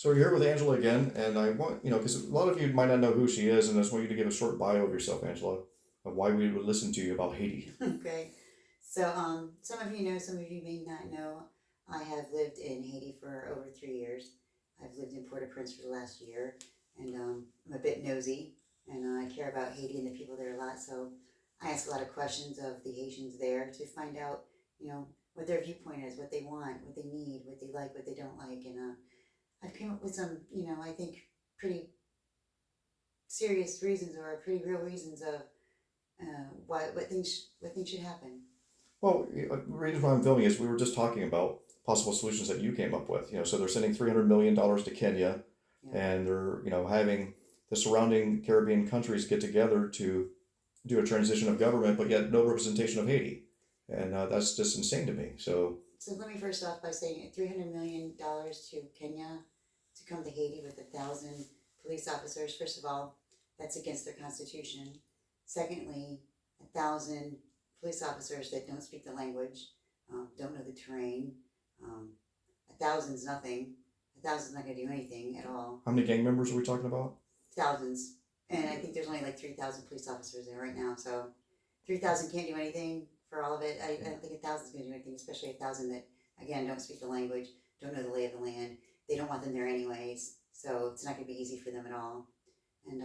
So we're here with Angela again, and I want, because a lot of you might not know who she is, and I just want you to give a short bio of yourself, Angela, of why we would listen to you about Haiti. Okay. So, some of you know, some of you may not know. I have lived in Haiti for over 3 years. I've lived in Port-au-Prince for the last year, and I'm a bit nosy, and I care about Haiti and the people there a lot. So, I ask a lot of questions of the Haitians there to find out, what their viewpoint is, what they want, what they need, what they like, what they don't like, and I've come up with some, I think pretty serious reasons or pretty real reasons of why what things should happen. Well, the reason why I'm filming is we were just talking about possible solutions that you came up with. So they're sending $300 million to Kenya, Yeah. and they're having the surrounding Caribbean countries get together to do a transition of government, but yet no representation of Haiti, and that's just insane to me. So let me first off by saying $300 million to Kenya to come to Haiti with 1,000 police officers. First of all, that's against their constitution. Secondly, 1,000 police officers that don't speak the language, don't know the terrain. 1,000's nothing. 1,000's not going to do anything at all. How many gang members are we talking about? Thousands. And I think there's only like 3,000 police officers there right now. So 3,000 can't do anything for all of it. I don't think 1,000's going to do anything, especially 1,000 that, again, don't speak the language, don't know the lay of the land. They don't want them there anyways. So it's not going to be easy for them at all. And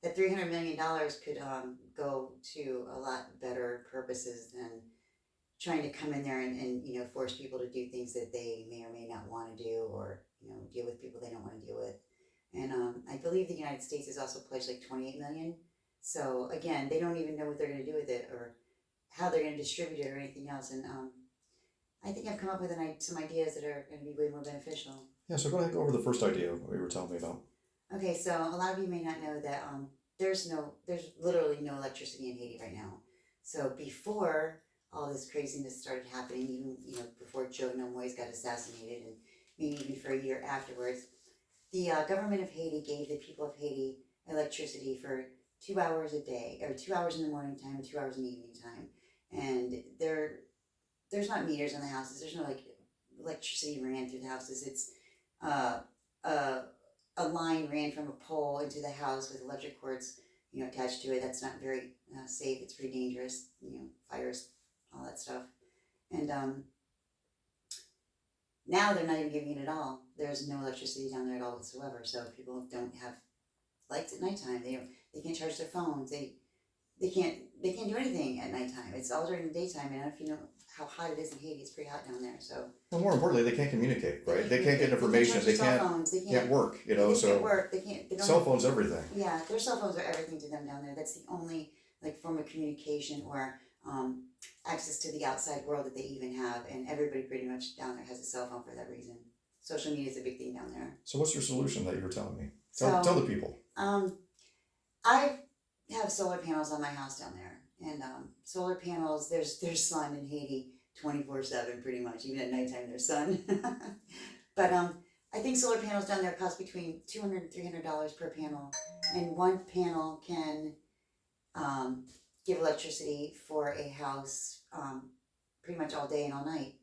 that $300 million could go to a lot better purposes than trying to come in there and force people to do things that they may or may not want to do, or deal with people they don't want to deal with. And I believe the United States has also pledged like 28 million. So again, they don't even know what they're going to do with it or how they're going to distribute it or anything else. And I think I've come up with some ideas that are going to be way more beneficial. Yeah, so go ahead and go over the first idea what you were telling me about. Okay, so a lot of you may not know that there's literally no electricity in Haiti right now. So before all this craziness started happening, even before Jovenel Moise got assassinated, and maybe even for a year afterwards, the government of Haiti gave the people of Haiti electricity for 2 hours a day, or 2 hours in the morning time and 2 hours in the evening time. And there's not meters in the houses. There's no like electricity ran through the houses. It's uh, a a line ran from a pole into the house with electric cords, attached to it. That's not very safe. It's pretty dangerous. Fires, all that stuff. And now they're not even giving it at all. There's no electricity down there at all whatsoever. So people don't have lights at nighttime. They can't charge their phones. They can't do anything at nighttime. It's all during the daytime. And I don't know if you know how hot it is in Haiti. It's pretty hot down there. So well, more importantly, they can't communicate, right? They can't get information. They can't work. They so can't work. They can't. They don't cell have, phones, everything. Yeah, their cell phones are everything to them down there. That's the only form of communication or access to the outside world that they even have. And everybody pretty much down there has a cell phone for that reason. Social media is a big thing down there. So what's your solution that you were telling me? Tell the people. I have solar panels on my house down there, and solar panels. There's sun in Haiti 24/7, pretty much. Even at nighttime, there's sun. But I think solar panels down there cost between $200 and $300 per panel, and one panel can give electricity for a house pretty much all day and all night.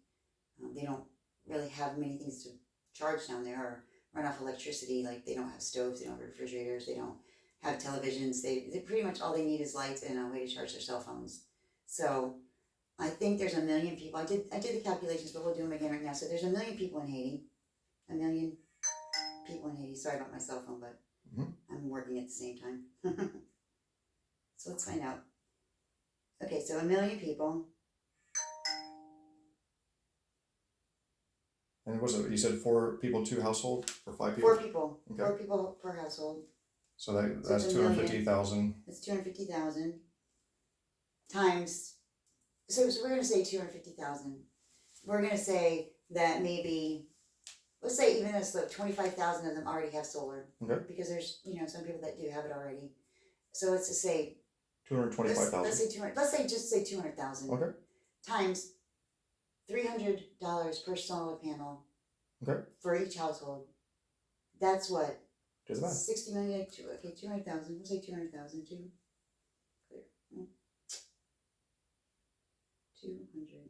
They don't really have many things to charge down there or run off electricity. Like they don't have stoves, they don't have refrigerators, they don't have televisions. They pretty much all they need is lights and a way to charge their cell phones. So I think there's 1 million people. I did the calculations, but we'll do them again right now. So there's 1 million people in Haiti. 1 million people in Haiti. Sorry about my cell phone, but I'm working at the same time. So let's find out. Okay, so 1 million people. And was it, you said 4 people, 2 household, or 5 people? 4 people. Okay. 4 people per household. So that's 250,000. That's 250,000 times. So we're going to say 250,000. We're going to say that maybe, let's say even though 25,000 of them already have solar. Okay. Because there's some people that do have it already. So let's just say 225,000. Let's say 200. Let's say 200,000. Okay. Times $300 per solar panel. Okay. For each household. That's what. Does that? 60 million. Okay, 200,000. We'll say 200,000 too. Clear. 200.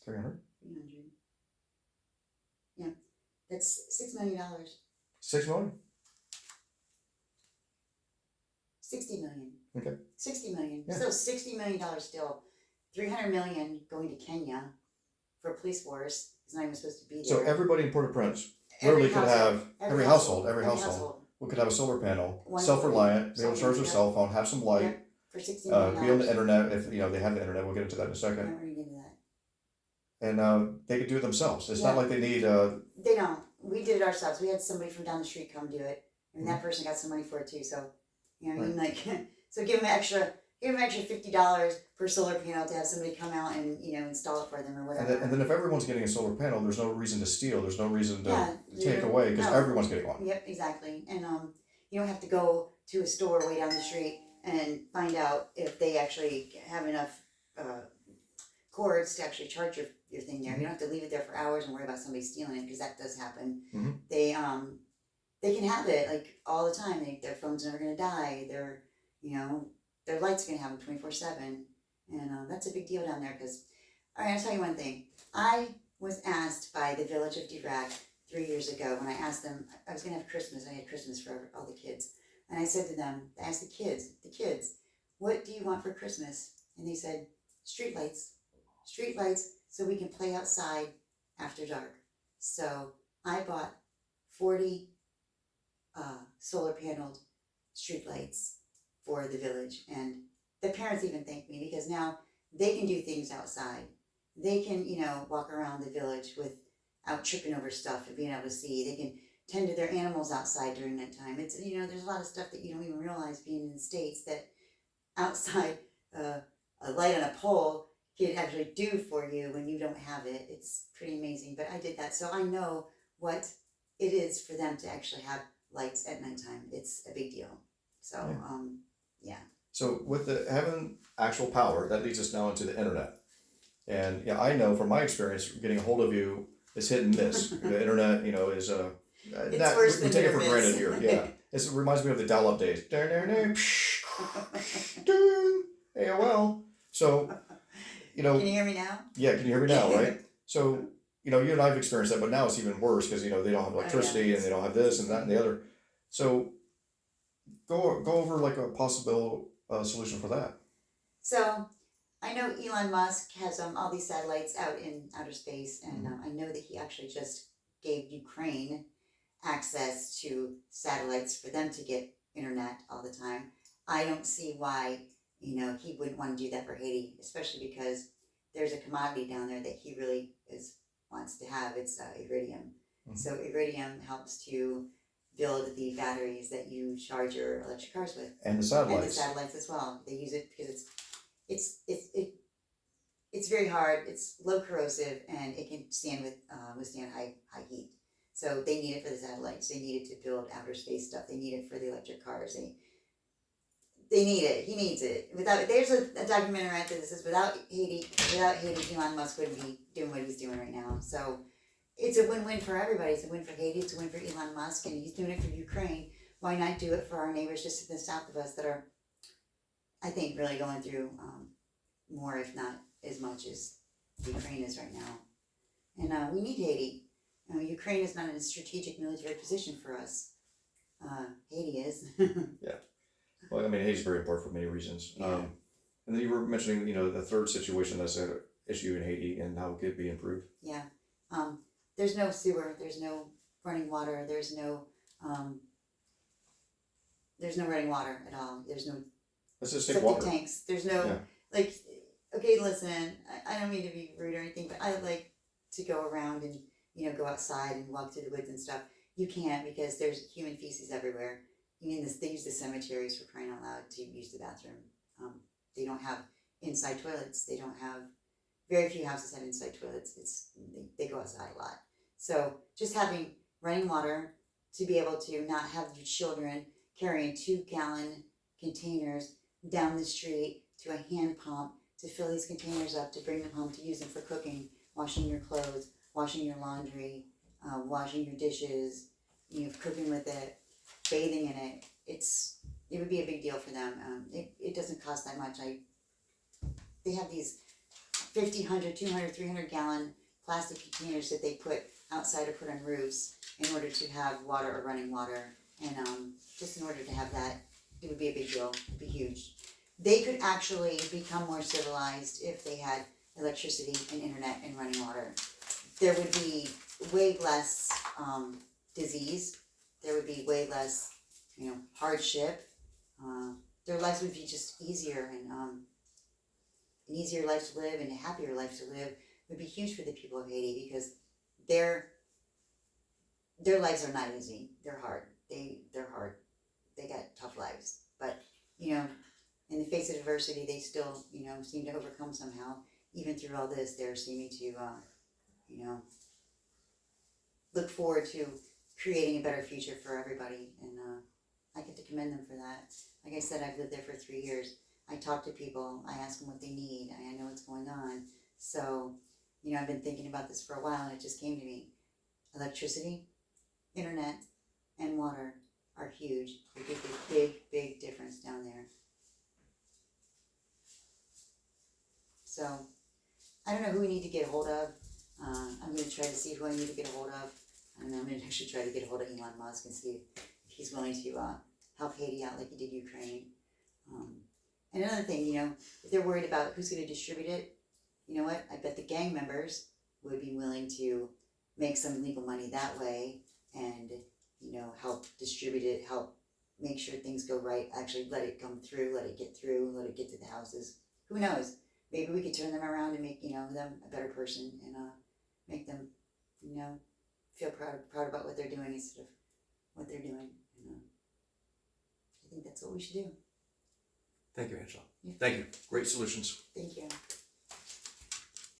300. 300. Yeah, that's $6 million. 6 million. 60 million. Okay. 60 million. Yeah. So $60 million still. 300 million going to Kenya for a police force is not even supposed to be there. So everybody in Port-au-Prince Every literally could household. have Every household. we could have a solar panel, One self-reliant, be able to charge their yep. cell phone, have some light, Yep. For $60 million. be on the internet if they have the internet. We'll get into that in a Yeah, second. we're gonna get into that. And they could do it themselves. It's not Yeah. like they need. They don't. We did it ourselves. We had somebody from down the street come do it, and that person got some money for it too. So, you know what I mean? Like, so give them extra $50 per solar panel to have somebody come out and install it for them or whatever. And then if everyone's getting a solar panel, there's no reason to steal. There's no reason to take Yeah, away because no. everyone's getting one. Yep, exactly. And you don't have to go to a store way down the street and find out if they actually have enough cords to actually charge your thing there. You don't have to leave it there for hours and worry about somebody stealing it, because that does happen. Mm-hmm. They can have it like all the time. Their phone's never gonna die. Their light's gonna have them 24/7, and that's a big deal down there. Because, all right, I'll tell you one thing. I was asked by the village of Dirac 3 years ago when I asked them. I was gonna have Christmas. I had Christmas for all the kids, and I said to them, I asked the kids, what do you want for Christmas? And they said, streetlights, so we can play outside after dark. So I bought 40 solar paneled streetlights for the village, and the parents even thanked me because now they can do things outside. They can, walk around the village without tripping over stuff and being able to see. They can tend to their animals outside during that time. It's there's a lot of stuff that you don't even realize being in the States that outside a light on a pole can actually do for you when you don't have it. It's pretty amazing. But I did that, so I know what it is for them to actually have lights at nighttime. It's a big deal. So yeah. So with having actual power, that leads us now into the internet. And yeah, I know from my experience, getting a hold of you is hit and miss. The internet, is it's worse than we take it for miss. granted here. Yeah, it reminds me of the dial-up days. AOL. So, Can you hear me now? Yeah, can you hear me now? Right. So, you and I have experienced that, but now it's even worse because they don't have electricity and they don't have this and that and the other. So, go over like a possible solution for that. So, I know Elon Musk has all these satellites out in outer space, and I know that he actually just gave Ukraine access to satellites for them to get internet all the time. I don't see why, he wouldn't want to do that for Haiti, especially because there's a commodity down there that he really wants to have. It's iridium. Mm-hmm. So iridium helps to build the batteries that you charge your electric cars with. And the satellites. And the satellites as well. They use it because it's very hard. It's low corrosive, and it can withstand high heat. So they need it for the satellites. They need it to build outer space stuff. They need it for the electric cars. They need it. He needs it. There's a documentary out there that says without Haiti, Elon Musk wouldn't be doing what he's doing right now. So it's a win-win for everybody. It's a win for Haiti. It's a win for Elon Musk, and he's doing it for Ukraine. Why not do it for our neighbors just to the south of us that are, I think, really going through more, if not as much as Ukraine is right now. And we need Haiti. Ukraine is not in a strategic military position for us. Haiti is. Yeah. Well, I mean, Haiti's very important for many reasons. Yeah. And then you were mentioning, the third situation that's an issue in Haiti and how it could be improved. Yeah. There's no sewer. There's no running water. There's no running water at all. There's no Let's just take septic water. tanks. There's no, okay, listen, I don't mean to be rude or anything, but I like to go around and, go outside and walk through the woods and stuff. You can't because there's human feces everywhere. They use the cemeteries, for crying out loud, to use the bathroom. They don't have inside toilets. They don't have, very few houses have inside toilets. They go outside a lot. So just having running water to be able to not have your children carrying 2-gallon containers down the street to a hand pump to fill these containers up, to bring them home, to use them for cooking, washing your clothes, washing your laundry, washing your dishes, cooking with it, bathing in it. It would be a big deal for them. It doesn't cost that much. They have these 50, 100, 200, 300 gallon plastic containers that they put outside or put on roofs in order to have water or running water. And just in order to have that, it would be a big deal. It'd be huge. They could actually become more civilized if they had electricity and internet and running water. There would be way less disease. There would be way less, hardship. Their lives would be just easier, and an easier life to live and a happier life to live would be huge for the people of Haiti, because their lives are not easy. They're hard. They're hard. They got tough lives. But, in the face of adversity, they still, seem to overcome somehow. Even through all this, they're seeming to, look forward to creating a better future for everybody. And I get to commend them for that. Like I said, I've lived there for 3 years. I talk to people. I ask them what they need. I know what's going on. So, I've been thinking about this for a while, and it just came to me. Electricity, internet, and water are huge. They make a big, big difference down there. So, I don't know who we need to get a hold of. I'm going to try to see who I need to get a hold of. And I'm going to actually try to get a hold of Elon Musk and see if he's willing to help Haiti out like he did Ukraine. And another thing, if they're worried about who's going to distribute it, you know what? I bet the gang members would be willing to make some legal money that way and, help distribute it, help make sure things go right, actually let it come through, let it get to the houses. Who knows? Maybe we could turn them around and make, them a better person, and make them, feel proud about what they're doing instead of what they're doing. And, I think that's what we should do. Thank you, Angela. Yeah. Thank you. Great solutions. Thank you.